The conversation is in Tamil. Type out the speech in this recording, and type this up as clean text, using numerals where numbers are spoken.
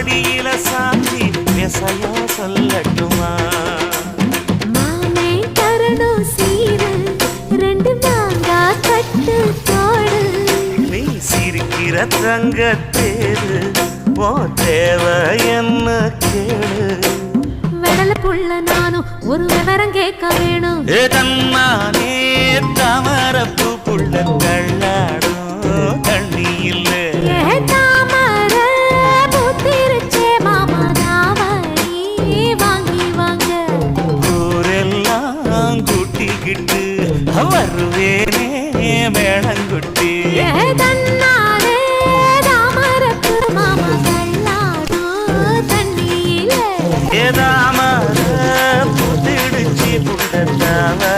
மடியில சாந்தி விசையா சொல்லட்டுமா மாமே தரணும் சீரு ரெண்டு மாங்கா கட்டு தோடு நீ சிரிக்கிற தங்க தேரு போ தேவை என்ன கேளு வெடல புள்ள நானும் ஒரு விவரம் கேட்க வேணும் ஏ தன்னானே தாமரப்பூ புள்ள தள்ளாடும் தண்ணி இல்ல ஏ தாமர பூத்திருச்சே மாமா தாவணி வாங்கி வாங்க ஊரெல்லாம் கூட்டிக்கிட்டு வருவேனே மேளங்குட்டி ஏ தன்னாலே தாமரப்பு மாமா தள்ளாடும் தண்ணியில ஏதாமர புதிடுச்சி புள்ள தாவர